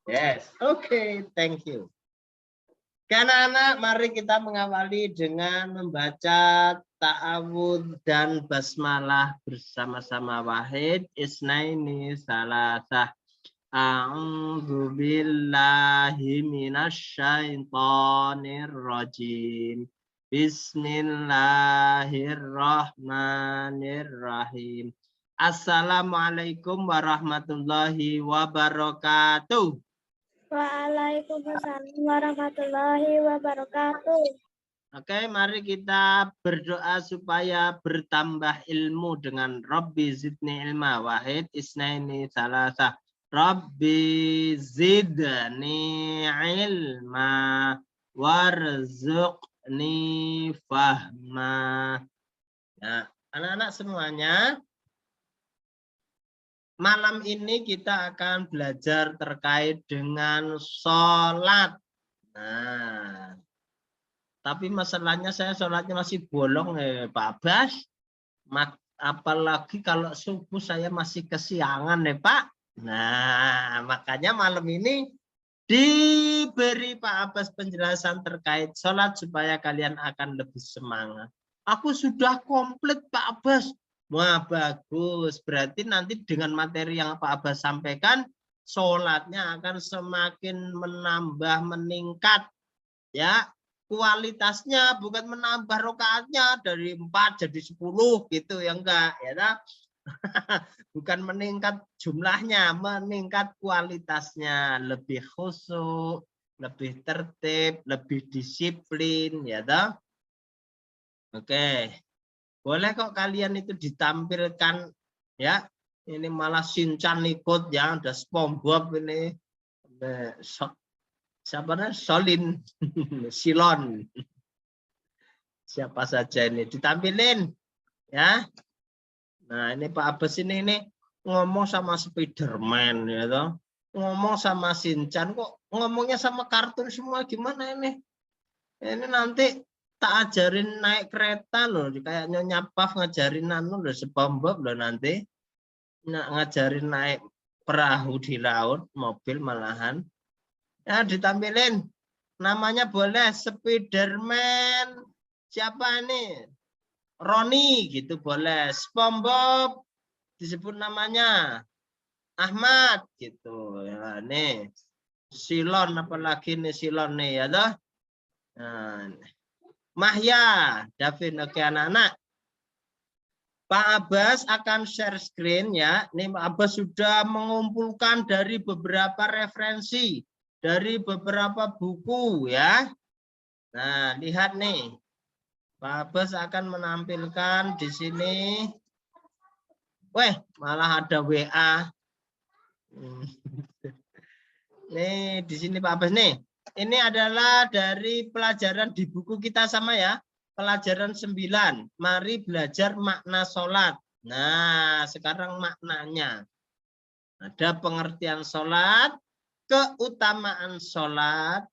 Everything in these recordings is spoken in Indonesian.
Yes, okay, thank you. Anak-anak, mari kita mengawali dengan membaca ta'awudz dan basmalah bersama-sama. Wahid, isnaini, salasah. A'udzu billahi minasyaitonir rajim. Bismillahirrahmanirrahim. Assalamualaikum warahmatullahi wabarakatuh. Waalaikumsalam warahmatullahi wabarakatuh. Oke, mari kita berdoa supaya bertambah ilmu dengan Rabbi zidni ilma. Wahid, isnaini, salasah. Rabbi zidni ilma warzuqni fahma. Nah, anak-anak semuanya, malam ini kita akan belajar terkait dengan sholat. Nah, tapi masalahnya saya sholatnya masih bolong Pak Abbas. Apalagi kalau subuh saya masih kesiangan Pak. Nah, makanya malam ini diberi Pak Abbas penjelasan terkait sholat supaya kalian akan lebih semangat. Aku sudah komplit Pak Abbas. Wah, bagus. Berarti nanti dengan materi yang Pak Abbas sampaikan, sholatnya akan semakin menambah, meningkat. Ya, kualitasnya bukan menambah rokaatnya dari 4 jadi 10 gitu ya enggak ya. Bukan meningkat jumlahnya, meningkat kualitasnya, lebih khusyuk, lebih tertib, lebih disiplin ya toh. Oke. Boleh kok kalian itu ditampilkan ya. Ini malah Shinchan ikut ya, ada SpongeBob ini. Siapa namanya? Solin, Silon. Siapa saja ini ditampilin ya. Nah, ini Pak Abbas ini ngomong sama Spiderman ya toh. Ngomong sama Shinchan kok ngomongnya sama kartun semua gimana ini? Ini nanti tak ajarin naik kereta loh, kayak Nyonya Puff ngajarin loh SpongeBob loh nanti. Ngajarin naik perahu di laut, mobil malahan. Ya, ditampilin. Namanya boleh Spiderman. Siapa ini? Roni gitu boleh. SpongeBob disebut namanya Ahmad gitu. Ya, nih. Silon apalagi nih Silon nih ya toh. Nah, Mahya, Davin, oke anak-anak. Pak Abbas akan share screen ya. Ini Pak Abbas sudah mengumpulkan dari beberapa referensi, dari beberapa buku ya. Nah, lihat nih. Pak Abbas akan menampilkan di sini. Weh, malah ada WA. Nih, di sini Pak Abbas nih. Ini adalah dari pelajaran di buku kita sama ya. Pelajaran 9. Mari belajar makna sholat. Nah, sekarang maknanya. Ada pengertian sholat, keutamaan sholat,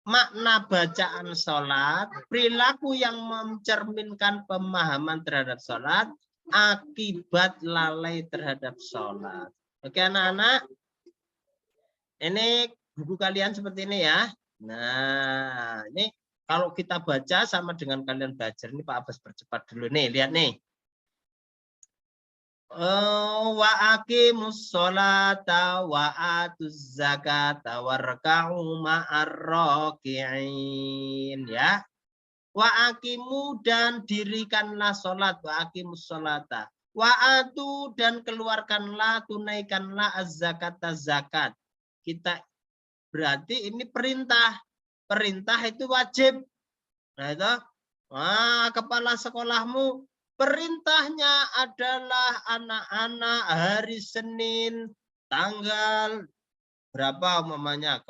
makna bacaan sholat, perilaku yang mencerminkan pemahaman terhadap sholat, akibat lalai terhadap sholat. Oke anak-anak, ini buku kalian seperti ini ya. Nah, ini kalau kita baca sama dengan kalian belajar. Ini Pak Abbas percepat dulu nih, lihat nih. Wa aqimus sholata wa atuz zakata warka'u ma'ar raki'in ya. Wa aqimu dan dirikanlah sholat, wa aqimus sholata. Wa atu dan keluarkanlah, tunaikanlah az-zakata zakat. Kita berarti ini perintah. Perintah itu wajib. Nah itu, kepala sekolahmu perintahnya adalah anak-anak hari Senin tanggal berapa umpamanya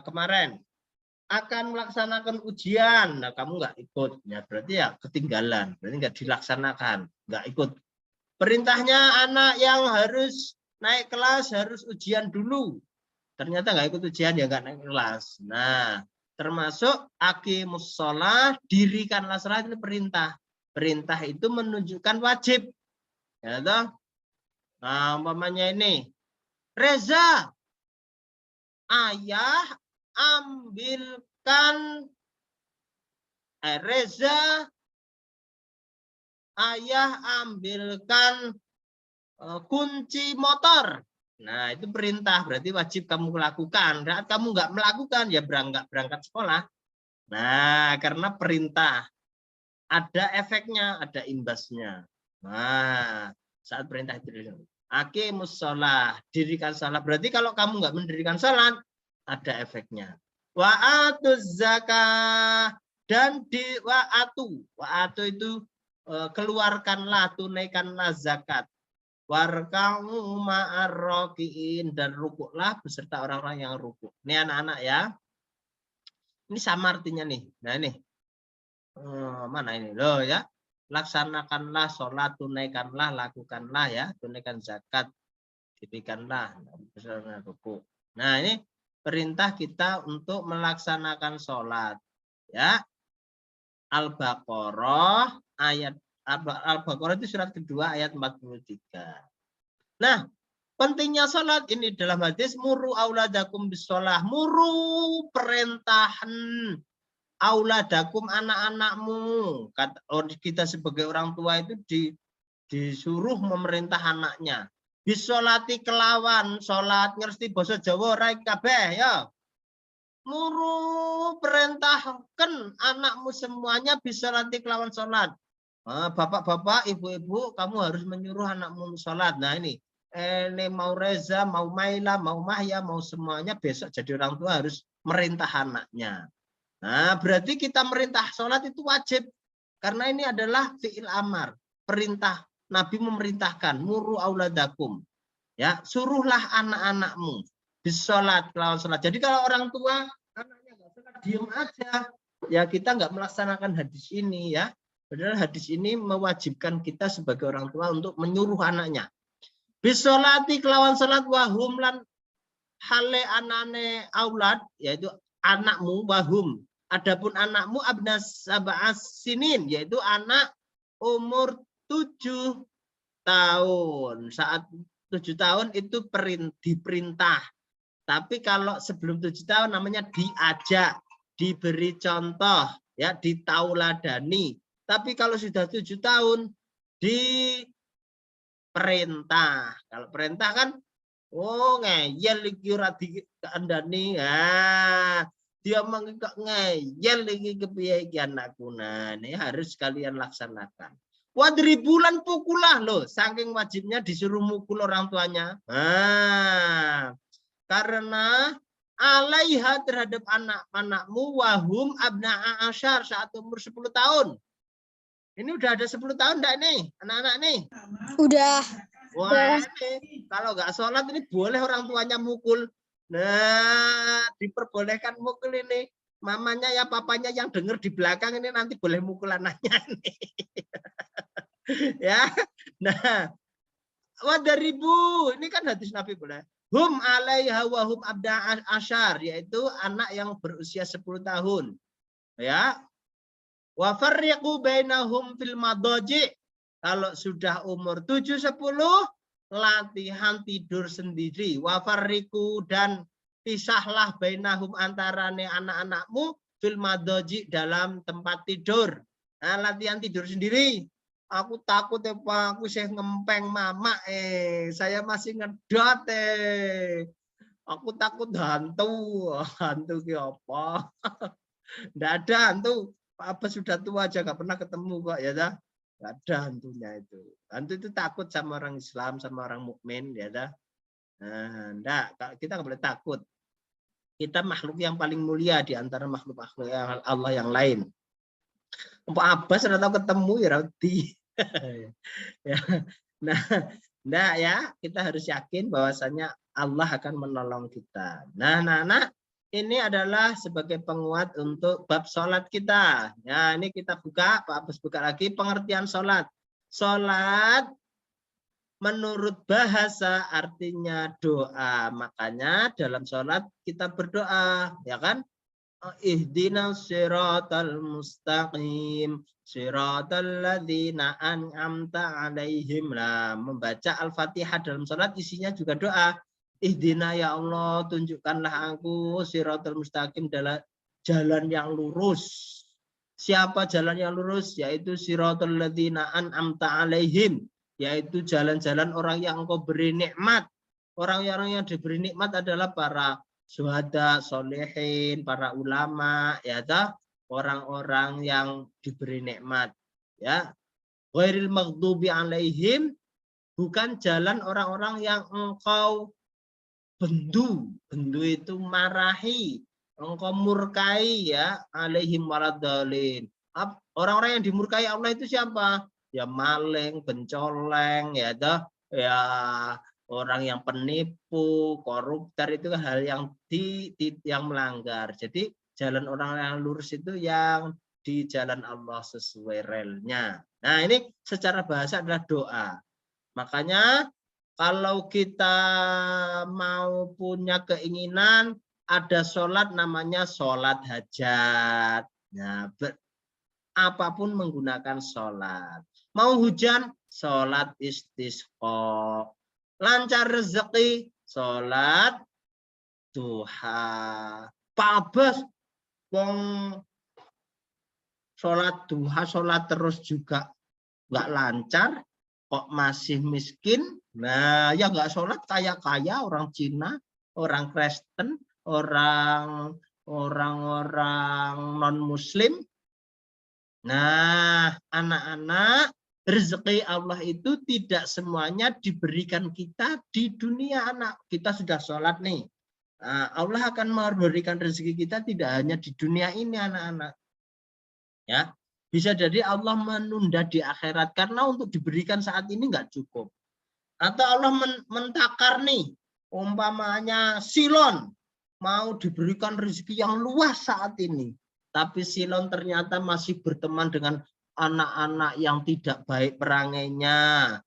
kemarin akan melaksanakan ujian. Nah, kamu nggak ikut, ya berarti ya ketinggalan, berarti nggak dilaksanakan, nggak ikut. Perintahnya anak yang harus naik kelas harus ujian dulu. Ternyata nggak ikut ujian ya nggak naik kelas. Nah, termasuk aqimus sholah, dirikanlah sholat itu perintah. Perintah itu menunjukkan wajib. Ya toh? Nah, umpamanya ini, Reza, ayah ambilkan Reza, ayah ambilkan kunci motor. Nah, itu perintah, berarti wajib kamu lakukan. Saat kamu nggak melakukan, ya berangkat sekolah. Nah, karena perintah. Ada efeknya, ada imbasnya. Nah, saat perintah itu. Aqimus sholah, dirikan sholat. Berarti kalau kamu nggak mendirikan sholat, ada efeknya. Wa'atuz zakah. Dan di wa'atu itu keluarkanlah, tunaikanlah zakat. Warka'u ma'arrokiin, dan rukuklah beserta orang-orang yang rukuk. Ini anak-anak ya. Ini sama artinya nih. Nah ini. Mana ini loh ya. Laksanakanlah sholat, tunaikanlah, lakukanlah ya. Tunaikan zakat, dirikanlah beserta rukuk. Nah ini perintah kita untuk melaksanakan sholat. Ya. Al-Baqarah ayat Al-Baqarah itu surat kedua ayat 43. Nah, pentingnya sholat ini dalam hadis muru auladakum bisolah. Muru perintahan auladakum anak-anakmu. Kita sebagai orang tua itu disuruh memerintah anaknya. Bisolati kelawan sholat ngerti basa Jawa rai kabeh ya. Muru perintahkan anakmu semuanya bisolati kelawan sholat. Bapak-bapak, ibu-ibu, kamu harus menyuruh anakmu sholat. Nah ini mau Reza, mau Maila, mau Mahya, mau semuanya besok jadi orang tua harus merintah anaknya. Nah berarti kita merintah sholat itu wajib. Karena ini adalah fi'il amar. Perintah. Nabi memerintahkan. Muru auladakum. Ya, suruhlah anak-anakmu bisolat kelawan sholat. Jadi kalau orang tua anaknya nggak sholat, diem aja. Ya kita nggak melaksanakan hadis ini ya. Padahal hadis ini mewajibkan kita sebagai orang tua untuk menyuruh anaknya. Bisolati kelawan sholat wahum lan hale anane aulad, yaitu anakmu wahum. Adapun anakmu abnas sab'as sinin, yaitu anak umur 7 tahun. Saat 7 tahun itu diperintah. Tapi kalau sebelum 7 tahun namanya diajak, diberi contoh, ya ditauladani. Tapi kalau sudah 7 tahun diperintah. Kalau perintah kan oh ngeyel iki ora dikandani. Ah, dia mengikut ngeyel iki kepiye iki anakku. Nah, ini harus kalian laksanakan. Wadribulan pukulah loh, saking wajibnya disuruh mukul orang tuanya. Nah, karena alaiha terhadap anak-anakmu wahum abna'a asyar saat umur 10 tahun. Ini udah ada 10 tahun enggak nih anak-anak nih? Udah. Wah, ini kalau nggak sholat ini boleh orang tuanya mukul. Nah, diperbolehkan mukul ini. Mamanya ya papanya yang dengar di belakang ini nanti boleh mukul anaknya nih. Ya. Nah, wadaribu ini kan hadis Nabi boleh. Hum alaiha wa hum abda asyar, yaitu anak yang berusia 10 tahun. Ya. Wa farriqu bainahum fil madaji. Kalau sudah umur 7 10 latihan tidur sendiri. Wa farriqu dan pisahlah bainahum antarane anak-anakmu fil madaji dalam tempat tidur. Nah, latihan tidur sendiri. Aku takut ya Pak, aku saya ngempeng mama saya masih ngedot Aku takut hantu. Hantu ki apa? Enggak ada hantu. Apa sudah tua aja nggak pernah ketemu kok ya dah. Nggak ada hantunya itu. Hantu itu takut sama orang Islam, sama orang mukmin ya dah. Nah, enggak, kita nggak boleh takut. Kita makhluk yang paling mulia di antara makhluk-makhluk Allah yang lain. Pak Abbas sudah tahu ketemu ya roti. Ya. Nah, enggak ya, kita harus yakin bahwasanya Allah akan menolong kita. Nah, ini adalah sebagai penguat untuk bab sholat kita. Ya, ini kita buka, Pak Abbas buka lagi pengertian sholat. Sholat menurut bahasa artinya doa. Makanya dalam sholat kita berdoa, ya kan? Ihdinas siratal mustaqim siratal ladzina an'amta alaihim. Nah, membaca Al-Fatihah dalam sholat isinya juga doa. Ihdina ya Allah, tunjukkanlah aku siratal mustaqim, dalam jalan yang lurus. Siapa jalan yang lurus? Yaitu siratal ladzina an'amta alaihim, yaitu jalan-jalan orang yang engkau beri nikmat. Orang-orang yang diberi nikmat adalah para syuhada, solehin, para ulama, ya toh, orang-orang yang diberi nikmat. Ya, ghairil maghdubi alaihim, bukan jalan orang-orang yang engkau bendu. Bendu itu marahi, engkau murkai, ya, alaihim waladhalin. Orang-orang yang dimurkai Allah itu siapa? Ya maling, pencoleng, ya toh, ya orang yang penipu, koruptor, itu hal yang yang melanggar. Jadi jalan orang yang lurus itu yang di jalan Allah sesuai relnya. Nah, ini secara bahasa adalah doa. Makanya kalau kita mau punya keinginan, ada sholat namanya sholat hajat. Nah, apapun menggunakan sholat. Mau hujan, sholat istisqa. Lancar rezeki, sholat duha. Pak Abbas, wong sholat duha, sholat terus juga nggak lancar, kok masih miskin. Nah, ya nggak sholat kaya-kaya orang Cina, orang Kristen, orang-orang non-Muslim. Nah, anak-anak, rezeki Allah itu tidak semuanya diberikan kita di dunia, anak. Kita sudah sholat nih. Nah, Allah akan memberikan rezeki kita tidak hanya di dunia ini, anak-anak. Ya, bisa jadi Allah menunda di akhirat karena untuk diberikan saat ini nggak cukup. Atau Allah mentakar nih, umpamanya Silon mau diberikan rezeki yang luas saat ini. Tapi Silon ternyata masih berteman dengan anak-anak yang tidak baik perangainya.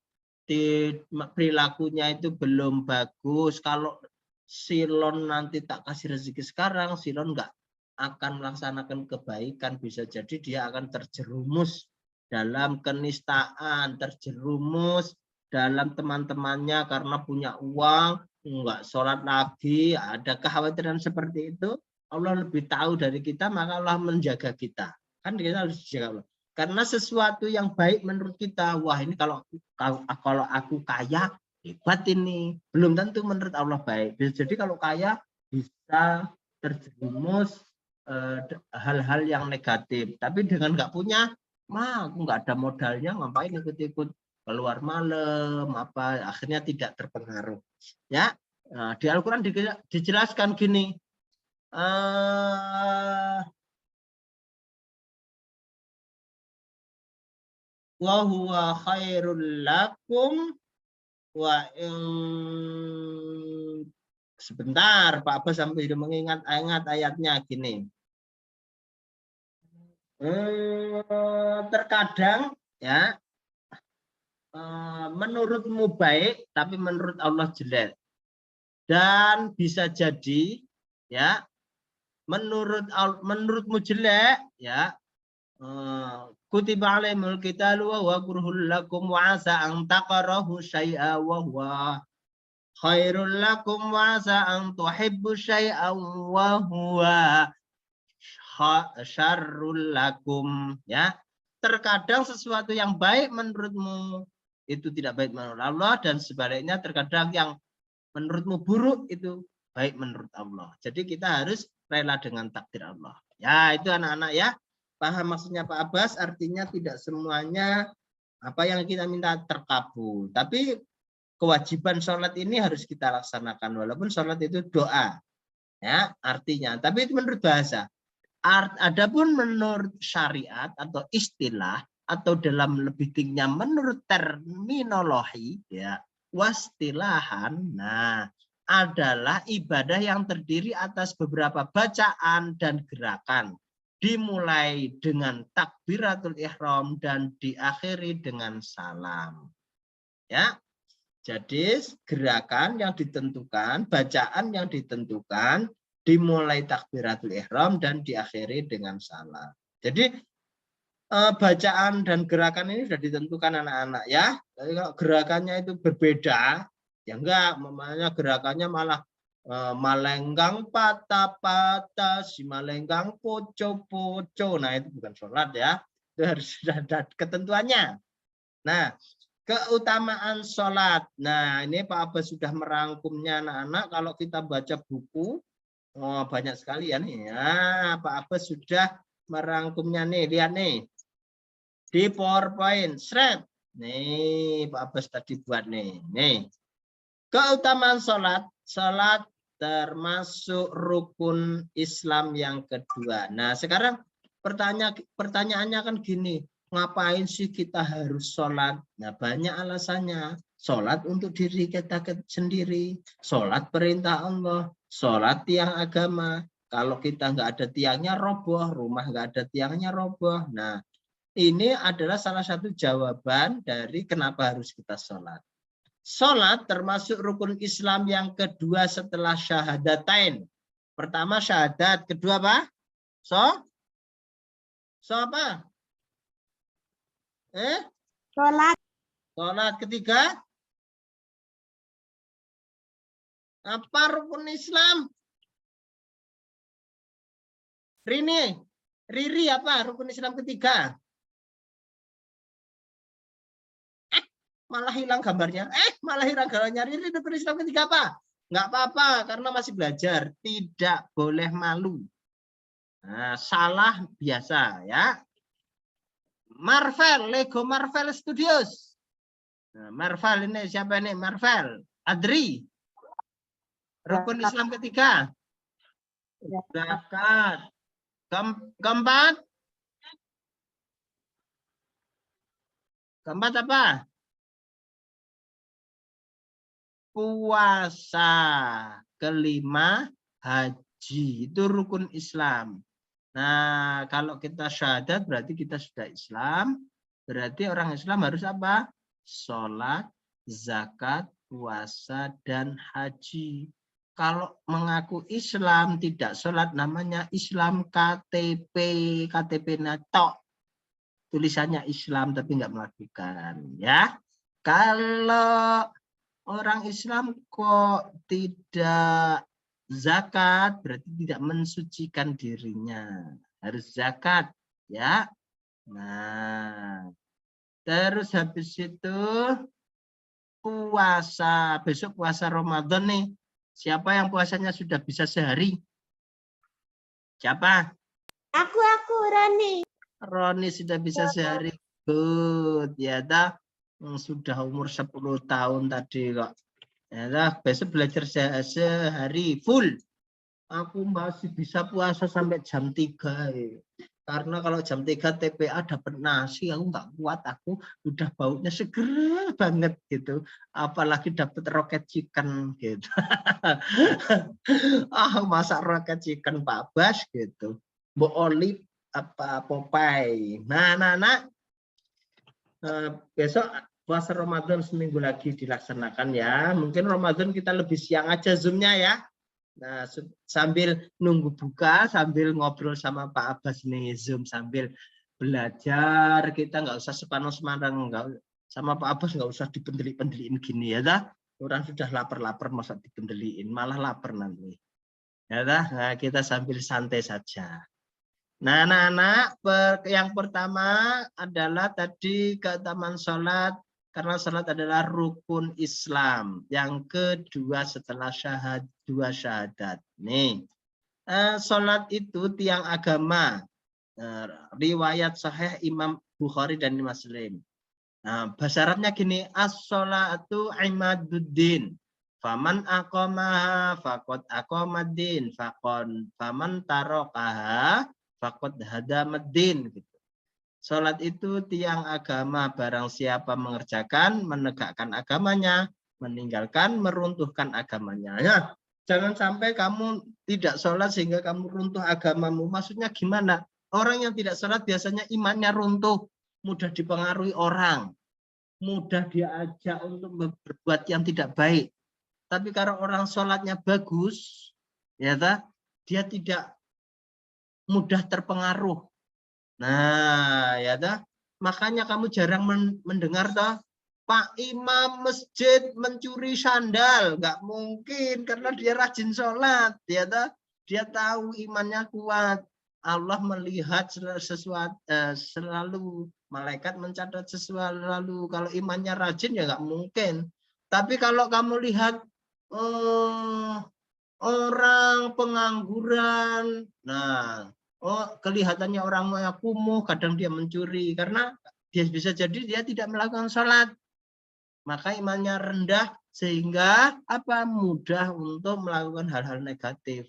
Perilakunya itu belum bagus. Kalau Silon nanti tak kasih rezeki sekarang, Silon nggak akan melaksanakan kebaikan. Bisa jadi dia akan terjerumus dalam kenistaan, terjerumus dalam teman-temannya karena punya uang, nggak sholat lagi. Ada kekhawatiran seperti itu. Allah lebih tahu dari kita, maka Allah menjaga kita. Kan kita harus dijaga Allah. Karena sesuatu yang baik menurut kita, wah ini kalau aku kaya, hebat ini. Belum tentu menurut Allah baik. Jadi kalau kaya bisa terjerumus hal-hal yang negatif. Tapi dengan nggak punya, mah aku nggak ada modalnya, ngapain ikut-ikut keluar malam, apa, akhirnya tidak terpengaruh. Ya, nah, di Al-Quran dijelaskan gini. Wa huwa khairul lakum wa sebentar Pak Abbas sampai mengingat ayatnya gini. Terkadang ya menurutmu baik tapi menurut Allah jelek. Dan bisa jadi ya menurutmu jelek ya, kutiba alaihimul qitalu wa huwa kurhul lakum wa asa an taqrahu syai'a wa huwa khairul lakum wa asa an tuhibbu syai'a wa huwa syarrul lakum. Ya, terkadang sesuatu yang baik menurutmu itu tidak baik menurut Allah, dan sebaliknya terkadang yang menurutmu buruk itu baik menurut Allah. Jadi kita harus rela dengan takdir Allah. Ya, itu anak-anak ya. Paham maksudnya Pak Abbas? Artinya tidak semuanya apa yang kita minta terkabul. Tapi kewajiban sholat ini harus kita laksanakan. Walaupun sholat itu doa. Ya, artinya. Tapi itu menurut bahasa. Adapun menurut syariat atau istilah atau dalam lebih tingginya menurut terminologi ya, wastilahan, nah adalah ibadah yang terdiri atas beberapa bacaan dan gerakan, dimulai dengan takbiratul ihram dan diakhiri dengan salam. Ya, jadi gerakan yang ditentukan, bacaan yang ditentukan, dimulai takbiratul ihram dan diakhiri dengan salam. Jadi bacaan dan gerakan ini sudah ditentukan anak-anak ya. Jadi kalau gerakannya itu berbeda Ya enggak, namanya gerakannya malah malenggang patah-patah, si malenggang poco-poco. Nah, itu bukan sholat ya. Itu harus ada ketentuannya. Nah, keutamaan sholat. Nah, ini Pak Abbas sudah merangkumnya anak-anak. Kalau kita baca buku, oh, banyak sekali ya nih. Ya, Pak Abbas sudah merangkumnya nih. Lihat nih. Di PowerPoint. Shred. Nih, Pak Abbas tadi buat nih. Nih. Keutamaan sholat. Sholat termasuk rukun Islam yang kedua. Nah, sekarang pertanyaannya kan gini. Ngapain sih kita harus sholat? Nah, banyak alasannya. Sholat untuk diri kita sendiri. Sholat perintah Allah. Sholat tiang agama. Kalau kita nggak ada tiangnya roboh. Rumah nggak ada tiangnya roboh. Nah, ini adalah salah satu jawaban dari kenapa harus kita sholat. Sholat termasuk rukun Islam yang kedua setelah syahadatain. Pertama syahadat, kedua apa? So apa? Sholat. Sholat, ketiga? Apa rukun Islam? Riri apa rukun Islam ketiga? Malah hilang gambarnya. Malah hilang gambarnya. Riri rukun Islam ketiga apa? Nggak apa-apa karena masih belajar. Tidak boleh malu. Nah, salah biasa ya. Marvel, Lego Marvel Studios. Nah, Marvel ini siapa ini? Marvel, Adri. Rukun Islam ketiga. Zakat. Keempat. Keempat apa? Puasa. Kelima, haji. Itu rukun Islam. Nah, kalau kita syahadat berarti kita sudah Islam. Berarti orang Islam harus apa? Sholat, zakat, puasa, dan haji. Kalau mengaku Islam tidak sholat namanya Islam KTP. KTP natok. Tulisannya Islam tapi nggak melakukan. Ya. Kalau orang Islam kok tidak zakat, berarti tidak mensucikan dirinya. Harus zakat, ya. Nah, terus habis itu puasa. Besok puasa Ramadan nih. Siapa yang puasanya sudah bisa sehari? Siapa? Aku, Rani. Roni sudah bisa sehari. Good, ya dah. Sudah umur 10 tahun tadi kok. Ya, besok belajar sehari full. Aku masih bisa puasa sampai jam 3. Karena kalau jam 3 TPA dapat nasi, aku nggak kuat. Aku udah baunya seger banget gitu. Apalagi dapat roket chicken gitu. Masak roket chicken Pak Bas gitu. Mbok Oli apa Popeye. Nah. Besok puasa Ramadan seminggu lagi dilaksanakan ya. Mungkin Ramadan kita lebih siang aja Zoom-nya ya. Nah, sambil nunggu buka, sambil ngobrol sama Pak Abbas nih Zoom sambil belajar. Kita nggak usah sepanang-sepanang, sama Pak Abbas nggak usah dipendeli-pendeliin gini ya dah. Orang sudah lapar-lapar masa dipendeliin, malah lapar nanti. Ya dah, nah, kita sambil santai saja. Nah, anak-anak, yang pertama adalah tadi keutamaan sholat, karena sholat adalah rukun Islam. Yang kedua setelah dua syahadat. Nih, sholat itu tiang agama. Riwayat sahih Imam Bukhari dan Muslim. Nah, bahasa Arabnya gini, as-sholatu imaduddin. Faman aqamaha faqad aqamaddin. Faman tarokaha faqad hadamaddin gitu. Salat itu tiang agama, barang siapa mengerjakan, menegakkan agamanya, meninggalkan, meruntuhkan agamanya. Ya, jangan sampai kamu tidak sholat sehingga kamu runtuh agamamu. Maksudnya gimana? Orang yang tidak sholat biasanya imannya runtuh, mudah dipengaruhi orang, mudah diajak untuk berbuat yang tidak baik. Tapi kalau orang sholatnya bagus, ya dia tidak mudah terpengaruh. Nah, ya dah. Makanya kamu jarang mendengar toh Pak Imam masjid mencuri sandal, nggak mungkin karena dia rajin sholat, dia tahu imannya kuat. Allah melihat sesuatu selalu, malaikat mencatat sesuatu lalu. Kalau imannya rajin ya nggak mungkin. Tapi kalau kamu lihat orang pengangguran, nah, kelihatannya orang yang kumuh, kadang dia mencuri karena dia bisa jadi dia tidak melakukan sholat. Maka imannya rendah sehingga mudah untuk melakukan hal-hal negatif.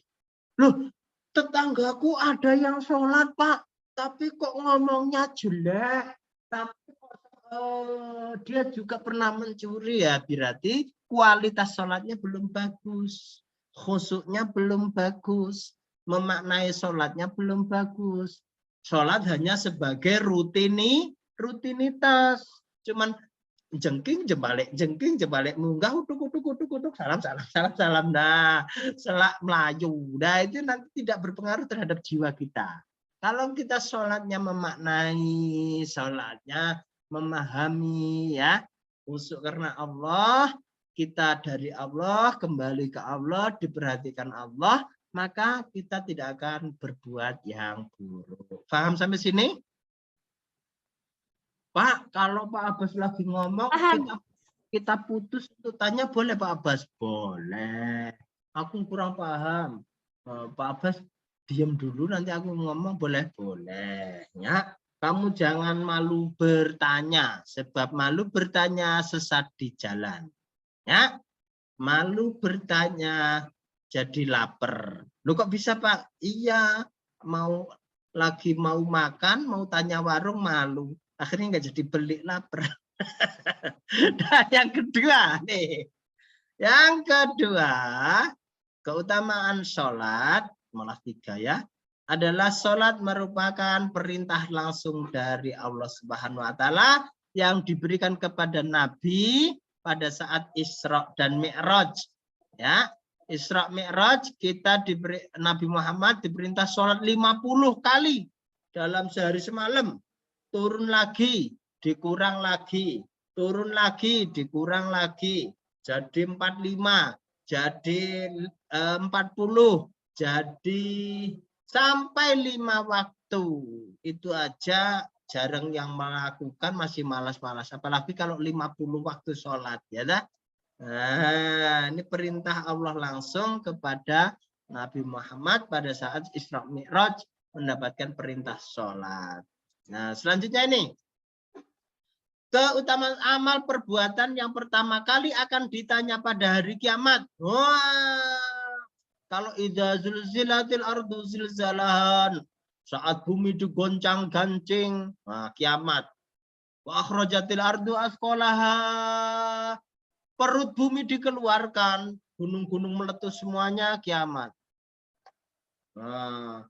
Loh, tetanggaku ada yang sholat Pak, tapi kok ngomongnya jelek, tapi dia juga pernah mencuri, ya berarti kualitas sholatnya belum bagus, khusyuknya belum bagus, memaknai sholatnya belum bagus. Sholat hanya sebagai rutinitas, cuman jengking jembalik munggah utuk salam nah selak Melayu, nah itu nanti tidak berpengaruh terhadap jiwa kita. Kalau kita sholatnya memaknai, sholatnya memahami, ya khusyuk karena Allah, kita dari Allah, kembali ke Allah, diperhatikan Allah, maka kita tidak akan berbuat yang buruk. Paham sampai sini? Pak, kalau Pak Abbas lagi ngomong, kita putus untuk tanya, boleh Pak Abbas? Boleh. Aku kurang paham. Pak Abbas diam dulu, nanti aku ngomong, boleh? Boleh. Ya, kamu jangan malu bertanya, sebab malu bertanya sesat di jalan. Ya, malu bertanya jadi lapar. Loh kok bisa Pak? Iya, lagi mau makan, mau tanya warung, malu. Akhirnya nggak jadi beli, lapar. Dan yang kedua nih, keutamaan sholat, malah 3 ya, adalah sholat merupakan perintah langsung dari Allah Subhanahu Wa Taala yang diberikan kepada Nabi pada saat Isra dan Mi'raj. Ya, Isra Mi'raj kita Nabi Muhammad diperintah sholat 50 kali dalam sehari semalam. Turun lagi, dikurang lagi, turun lagi, dikurang lagi, jadi 45, jadi 40, jadi sampai 5 waktu. Itu aja jarang yang melakukan, masih malas-malas. Apalagi kalau 50 waktu sholat, ya dah. Nah, ini perintah Allah langsung kepada Nabi Muhammad pada saat Isra Mi'raj mendapatkan perintah sholat. Nah, selanjutnya ini. Keutamaan amal perbuatan yang pertama kali akan ditanya pada hari kiamat. Wah, kalau idza zulzilatil ardu zilzalahan, saat bumi digoncang-gancing, nah, kiamat. Wa akhrajatil ardu asqalaha, perut bumi dikeluarkan, gunung-gunung meletus semuanya, kiamat. Nah,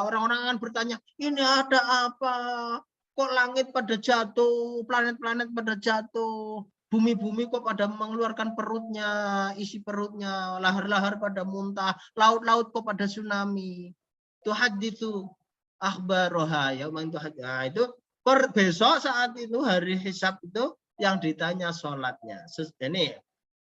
orang-orang akan bertanya, ini ada apa? Kok langit pada jatuh, planet-planet pada jatuh, bumi-bumi kok pada mengeluarkan perutnya, isi perutnya, lahar-lahar pada muntah, laut-laut kok pada tsunami. Itu haditsu akhbaroha, ya itu besok saat itu hari hisab itu yang ditanya sholatnya. Ini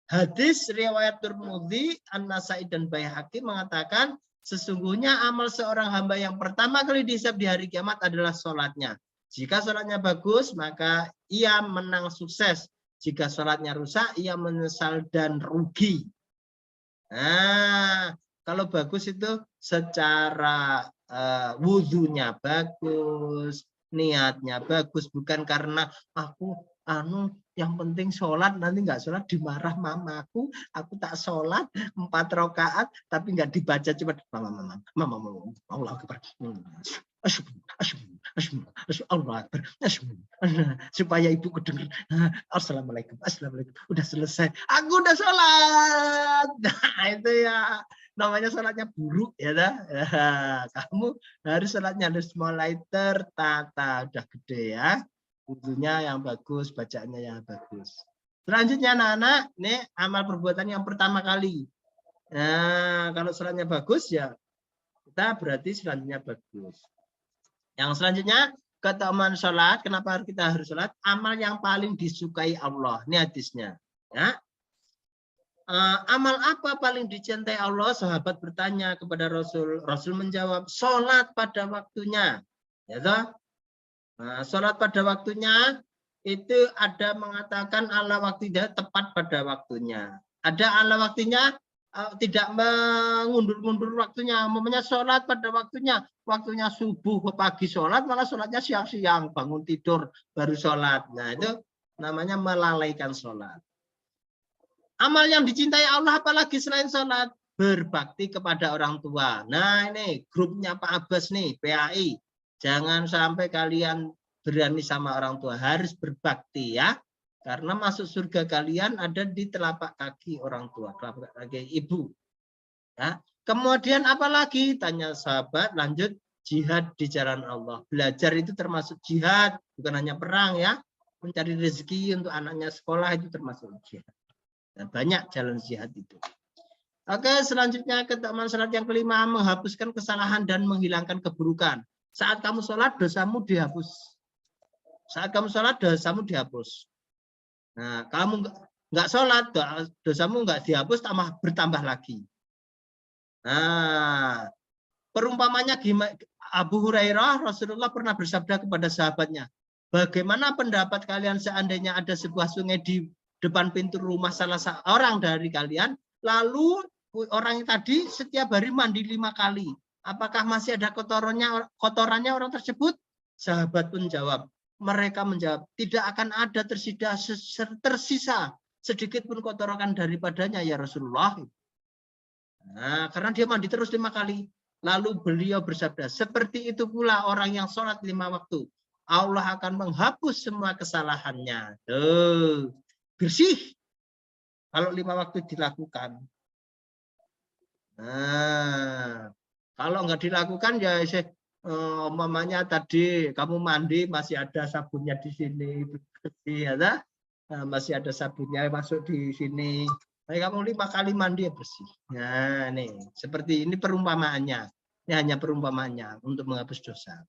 hadis riwayat Tirmidzi, An-Nasai dan Baihaqi mengatakan sesungguhnya amal seorang hamba yang pertama kali dihisab di hari kiamat adalah sholatnya. Jika sholatnya bagus, maka ia menang sukses. Jika sholatnya rusak, ia menyesal dan rugi. Nah, kalau bagus itu secara wudhunya bagus, niatnya bagus, bukan karena aku yang penting sholat, nanti nggak sholat dimarah mamaku, aku tak sholat 4 rakaat tapi nggak dibaca, cuma mama Allah Akbar, Allah Akbar, supaya ibu kedengar, assalamualaikum, udah selesai, aku udah sholat. Nah itu ya namanya sholatnya buruk, ya dah. Kamu harus sholatnya harus mulai tertata, udah gede ya, wudhunya yang bagus, bacaannya yang bagus. Selanjutnya anak-anak, ini amal perbuatan yang pertama kali. Nah, kalau sholatnya bagus ya kita berarti selanjutnya bagus. Yang selanjutnya, keutamaan sholat. Kenapa kita harus sholat? Amal yang paling disukai Allah. Ini hadisnya. Ya. Amal apa paling dicintai Allah? Sahabat bertanya kepada Rasul. Rasul menjawab, sholat pada waktunya. Ya toh? Nah, sholat pada waktunya itu ada mengatakan ala waktunya tepat pada waktunya. Ada ala waktunya tidak mengundur-mundur waktunya. Umpamanya sholat pada waktunya. Waktunya subuh ke pagi sholat, malah sholatnya siang-siang. Bangun tidur baru sholat. Nah itu namanya melalaikan sholat. Amal yang dicintai Allah apalagi selain sholat? Berbakti kepada orang tua. Nah ini grupnya Pak Abbas nih, PAI. Jangan sampai kalian berani sama orang tua. Harus berbakti ya. Karena masuk surga kalian ada di telapak kaki orang tua. Telapak kaki ibu. Ya. Kemudian apalagi? Tanya sahabat, lanjut jihad di jalan Allah. Belajar itu termasuk jihad. Bukan hanya perang ya. Mencari rezeki untuk anaknya sekolah itu termasuk jihad. Dan banyak jalan jihad itu. Oke, selanjutnya keutamaan salat yang kelima, menghapuskan kesalahan dan menghilangkan keburukan. Saat kamu sholat, dosamu dihapus. Saat kamu sholat, dosamu dihapus. Nah, kamu nggak sholat, dosamu nggak dihapus, bertambah lagi. Nah, perumpamannya gimana? Abu Hurairah, Rasulullah pernah bersabda kepada sahabatnya, bagaimana pendapat kalian seandainya ada sebuah sungai di depan pintu rumah salah seorang dari kalian, lalu orang yang tadi setiap hari mandi 5 kali. Apakah masih ada kotorannya orang tersebut? Sahabat pun jawab. Mereka menjawab, tidak akan ada tersisa sedikit pun kotoran daripadanya ya Rasulullah. Nah, karena dia mandi terus 5 kali. Lalu beliau bersabda, seperti itu pula orang yang sholat 5 waktu. Allah akan menghapus semua kesalahannya. Tuh, bersih. Kalau 5 waktu dilakukan. Nah, kalau nggak dilakukan ya umpamanya tadi kamu mandi masih ada sabunnya di sini, ya, nah, masih ada sabunnya masuk di sini. Tapi kamu 5 kali mandi ya bersih. Nah, nih seperti ini perumpamaannya. Ini hanya perumpamaannya untuk menghapus dosa.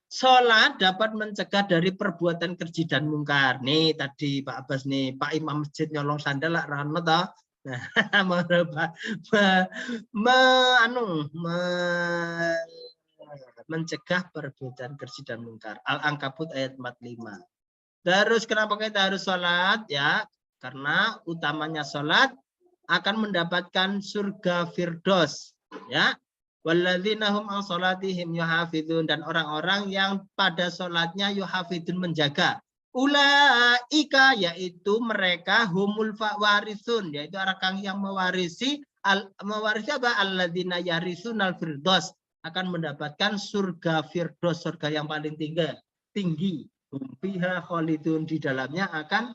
Sholat dapat mencegah dari perbuatan keji dan mungkar. Nih tadi Pak Abbas nih, Pak Imam Masjid nyolong sandal lah Rano toh. Mencegah perbuatan keji dan mungkar. Al-Ankabut ayat 45. Terus kenapa kita harus sholat? Ya, karena utamanya sholat akan mendapatkan surga Firdaus. Ya, walladzina hum an sholatihim yuhafidun, dan orang-orang yang pada sholatnya yuhafidun menjaga. Ulaika, yaitu mereka humul warisun, yaitu orang yang mewarisi apa? Alladzina yarisunal firdaus, akan mendapatkan surga Firdaus, surga yang paling tinggi. Fiha khalidun, di dalamnya akan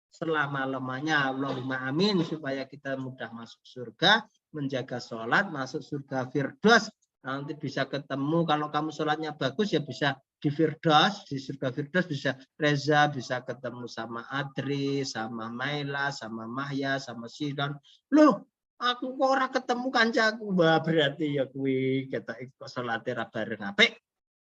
selama-lamanya. Allahumma amin, supaya kita mudah masuk surga, menjaga sholat, masuk surga Firdaus. Nanti bisa ketemu, kalau kamu sholatnya bagus ya bisa di Firdaus, di surga Firdaus bisa Reza, bisa ketemu sama Adri, sama Maila, sama Mahya, sama Sidon. Loh, aku kok orang ketemu kancaku. Wah, berarti ya kuwi kita ikut sholatnya bareng apik.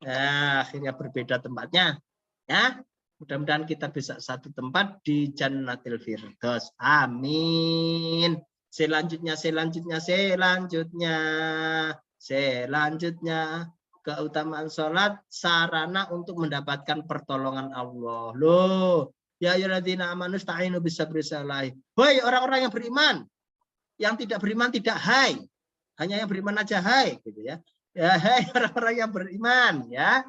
Nah, akhirnya berbeda tempatnya. Ya, mudah-mudahan kita bisa satu tempat di Jannatil Firdaus. Amin. Selanjutnya keutamaan sholat sarana untuk mendapatkan pertolongan Allah. Loh, ya ayyuhalladzina amanu ista'inu bisabri wasalah. Woi orang-orang yang beriman. Yang tidak beriman tidak hai. Hanya yang beriman aja hai gitu ya. Ya hai orang-orang yang beriman ya.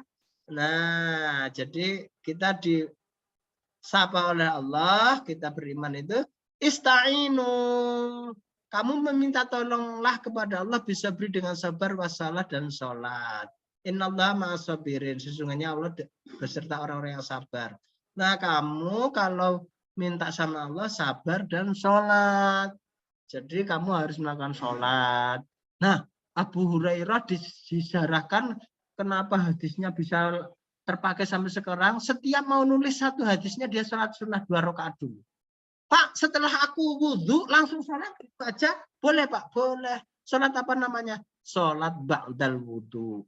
Nah, jadi kita disapa oleh Allah, kita beriman itu ista'inu. Kamu meminta tolonglah kepada Allah bisa beri dengan sabar, wasalah, dan sholat. Innallaha ma'as-sabirin. Sesungguhnya Allah beserta orang-orang yang sabar. Nah, kamu kalau minta sama Allah sabar dan sholat. Jadi kamu harus melakukan sholat. Nah, Abu Hurairah disyarahkan kenapa hadisnya bisa terpakai sampai sekarang. Setiap mau nulis satu hadisnya dia sholat sunnah 2 rakaat dulu. Pak, setelah aku wudhu langsung sholat aja? Boleh Pak, boleh. Sholat apa namanya? Sholat ba'dal wudhu.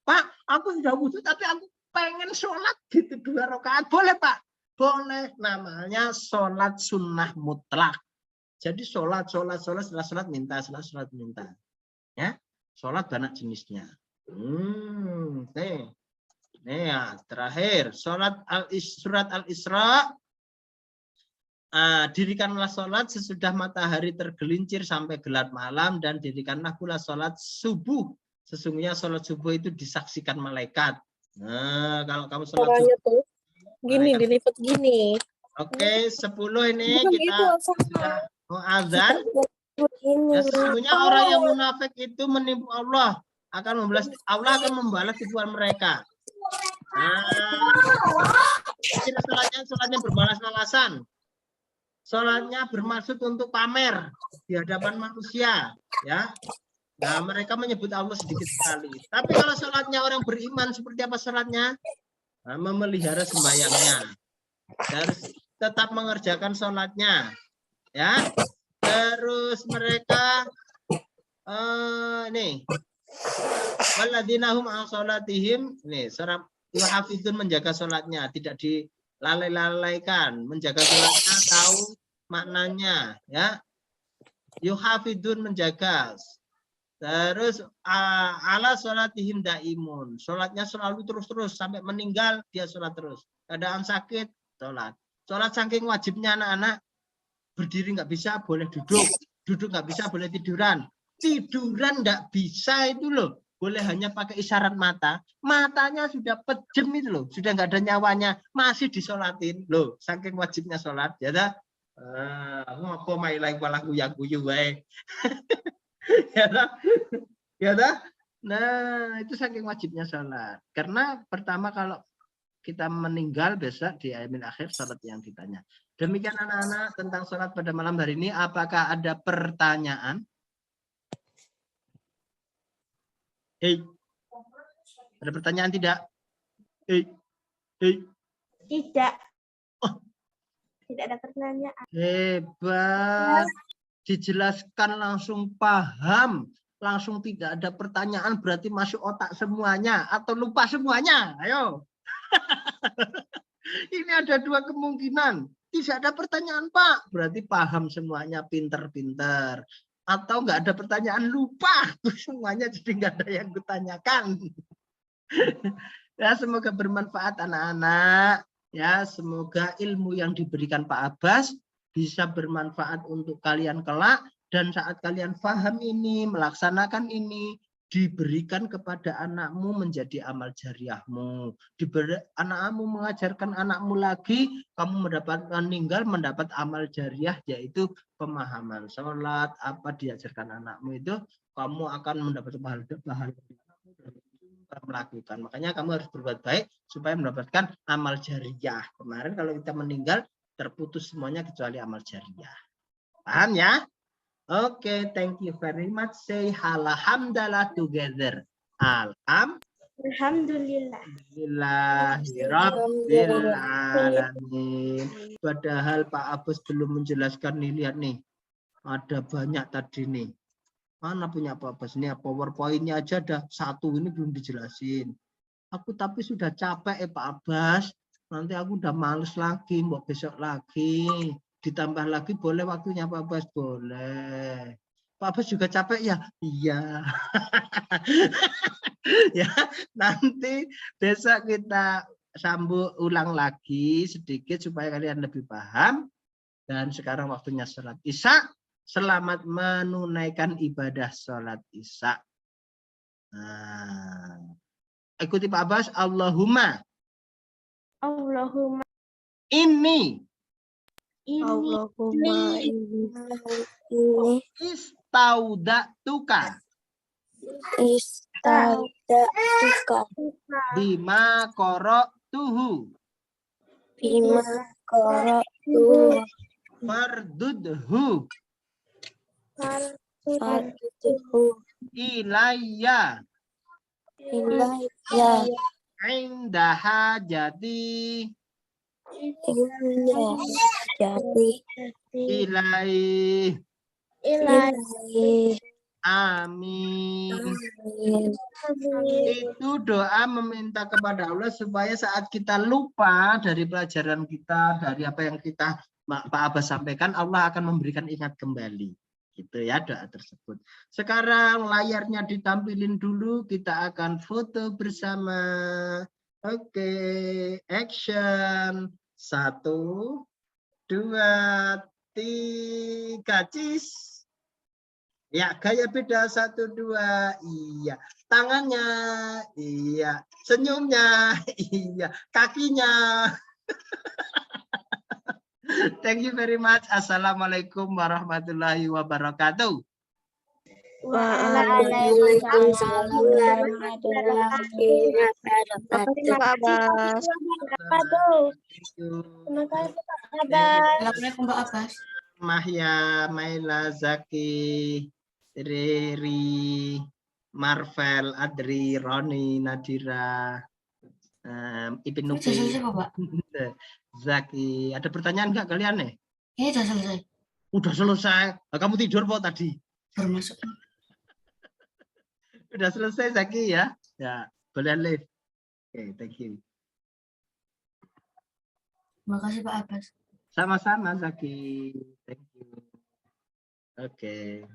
Pak, aku sudah wudhu tapi aku pengen sholat gitu 2 rakaat. Boleh Pak? Boleh. Namanya sholat sunnah mutlak. Jadi sholat setelah sholat minta, ya. Sholat banyak jenisnya. Nih ya, terakhir sholat surat Al-Isra. Dirikanlah sholat sesudah matahari tergelincir sampai gelap malam dan dirikanlah pula sholat subuh. Sesungguhnya sholat subuh itu disaksikan malaikat. Nah, kalau kamu sholat Caranya subuh, tuh gini, malaikat. dilipat gini. Oke, 10 ini Bukan kita itu sama. sudah mau azan. Ini. Ya, sesungguhnya orang yang munafik itu menipu Allah akan membalas tipuan mereka. Sholatnya bermalas-malasan. Sholatnya bermaksud untuk pamer di hadapan manusia, ya. Nah, mereka menyebut Allah sedikit sekali. Tapi kalau sholatnya orang beriman, seperti apa sholatnya? Nah, memelihara sembahyangnya, harus tetap mengerjakan sholatnya, ya. Terus mereka nih, waladzinahum an sholatihim, nih, seorang yuhafizun menjaga sholatnya, tidak dilalaikan, menjaga sholatnya, tahu maknanya, ya. Yuhafidun menjaga. Terus ala sholatihim daimun, sholatnya selalu terus sampai meninggal dia sholat terus. Keadaan sakit sholat. Sholat saking wajibnya anak-anak, berdiri nggak bisa boleh duduk nggak bisa boleh tiduran nggak bisa itu loh, boleh hanya pakai isyarat matanya sudah pejem itu loh, sudah nggak ada nyawanya masih disolatin loh, saking wajibnya sholat ya dah. Aku mau main lagi palaku yang guyu baik. Ya dah. Nah, itu saking wajibnya sholat. Karena pertama kalau kita meninggal besok di akhir sholat yang ditanya. Demikian anak-anak tentang sholat pada malam hari ini. Apakah ada pertanyaan? Hei. Ada pertanyaan tidak? Hei. Tidak. Oh. Tidak ada pertanyaan. Hebat. Dijelaskan langsung paham. Langsung tidak ada pertanyaan, berarti masuk otak semuanya. Atau lupa semuanya. Ayo. Ini ada 2 kemungkinan. Tidak ada pertanyaan, Pak. Berarti paham semuanya, pinter-pinter. Atau nggak ada pertanyaan, lupa. Semuanya jadi nggak ada yang kutanyakan. Ya, semoga bermanfaat anak-anak. Ya, semoga ilmu yang diberikan Pak Abbas bisa bermanfaat untuk kalian kelak. Dan saat kalian paham ini, melaksanakan ini, diberikan kepada anakmu menjadi amal jariahmu. Anakmu mengajarkan anakmu lagi, kamu mendapat amal jariah, yaitu pemahaman sholat, apa diajarkan anakmu itu, kamu akan mendapat pahala melakukan. Makanya kamu harus berbuat baik supaya mendapatkan amal jariah. Kemarin kalau kita meninggal, terputus semuanya kecuali amal jariah. Paham ya? Oke, thank you very much. Say alhamdulillah together. Alhamdulillah. Alhamdulillahirabbil alamin. Padahal Pak Abbas belum menjelaskan nih, lihat nih. Ada banyak tadi nih. Mana punya Pak Abbas? Ini PowerPoint-nya aja ada 1 ini belum dijelasin. Aku tapi sudah capek Pak Abbas. Nanti aku udah males lagi, mau besok lagi. Ditambah lagi boleh waktunya Pak Abbas? Boleh. Pak Abbas juga capek ya? Iya. Ya, nanti besok kita sambung ulang lagi sedikit supaya kalian lebih paham. Dan sekarang waktunya sholat Isya. Selamat menunaikan ibadah sholat Isya. Nah, ikuti Pak Abbas. Allahumma ini Allahumma ini istaudatuka bima qara'tuhu fardudhu ilayya inda hajati ilaih Amin. Amin. Itu doa meminta kepada Allah supaya saat kita lupa dari pelajaran kita, dari apa yang kita Pak Abbas sampaikan, Allah akan memberikan ingat kembali. Gitu ya doa tersebut. Sekarang layarnya ditampilin dulu, kita akan foto bersama. Oke, action. 1, 2, 3, cheese. Ya, gaya beda 1, 2, iya. Tangannya, iya. Senyumnya, iya. Kakinya. Thank you very much. Assalamualaikum warahmatullahi wabarakatuh. Waalaikumsalam warahmatullahi Terima wabarakatuh. kasih Pak Abbas. Thank you. Terima kasih Pak Abbas. Assalamualaikum Mbak Abbas. Mahya, Maila, Zaki, Riri, Marvel, Adri, Roni, Nadira, Ipin Ini sudah Nuki, selesai Pak? Zaki. Ada pertanyaan nggak kalian nih? Ini sudah selesai. Udah selesai. Nah, kamu tidur po tadi? Baru masuk. Udah selesai Zaki ya? Ya, boleh live. Oke, thank you. Terima kasih Pak Abbas. Sama-sama Zaki. Thank you. Oke.